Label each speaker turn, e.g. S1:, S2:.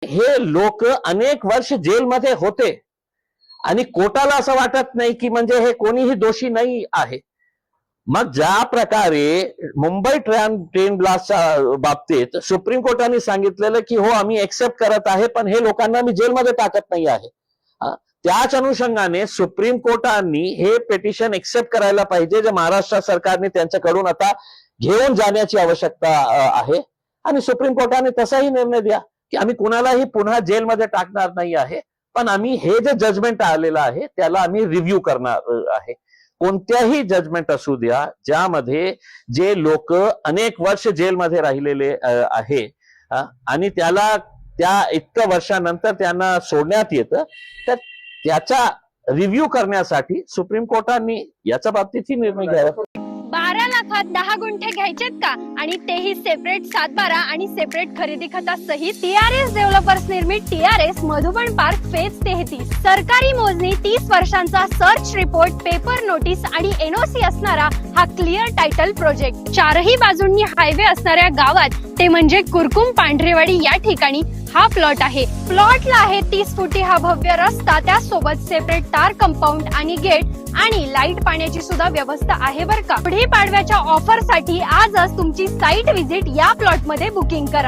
S1: हे लोक अनेक वर्ष जेलमध्ये होते आणि कोर्टाला असं वाटत नाही की म्हणजे हे कोणीही दोषी नाही आहे. मग ज्या प्रकारे मुंबई ट्रेन ब्लास्टच्या बाबतीत सुप्रीम कोर्टाने सांगितलेलं की हो आम्ही एक्सेप्ट करत आहे, पण हे लोकांना मी जेलमध्ये टाकत नाही आहे. त्याच अनुषंगाने सुप्रीम कोर्टाने हे पिटिशन एक्सेप्ट करायला पाहिजे, जे महाराष्ट्र सरकारने त्यांच्याकडून आता घेऊन जाण्याची आवश्यकता आहे. आणि सुप्रीम कोर्टाने तसाही निर्णय द्या की आम्ही कुणालाही पुन्हा जेलमध्ये टाकणार नाही आहे, पण आम्ही हे जे जजमेंट आलेलं आहे त्याला आम्ही रिव्ह्यू करणार आहे. कोणत्याही जजमेंट असू द्या ज्यामध्ये जे लोक अनेक वर्ष जेलमध्ये राहिलेले आहे आणि त्या इतक्या वर्षानंतर त्यांना सोडण्यात येतं, तर त्याचा रिव्ह्यू करण्यासाठी सुप्रीम कोर्टाने याच्या बाबतीतही निर्णय घ्यावा.
S2: 12 लाखात 10 गुंठे घ्यायचेत का, आणि तेही सेपरेट 7/12 आणि सेपरेट खरेदी खतासहित. टीआरएस डेव्हलपर्स निर्मित टीआरएस मधुबन पार्क फेज 33. सरकारी मोजणी 30 वर्षांचा सर्च रिपोर्ट, पेपर नोटीस आणि एनओसी असणारा हा क्लिअर टायटल प्रोजेक्ट. चारही बाजूंनी हायवे असणाऱ्या गावात, ते म्हणजे कुरकुम पांढरेवाडी या ठिकाणी हा प्लॉट आहे. प्लॉटला आहे 30 फुटी हा भव्य रस्ता, त्यासोबत सेपरेट तार कंपाऊंड आणि गेट आणि लाईट पाण्याची सुद्धा व्यवस्था आहे बरं का. पुढे पाडव्याच्या ऑफर साठी आजच तुमची साईट व्हिजिट या प्लॉट मध्ये बुकिंग करा.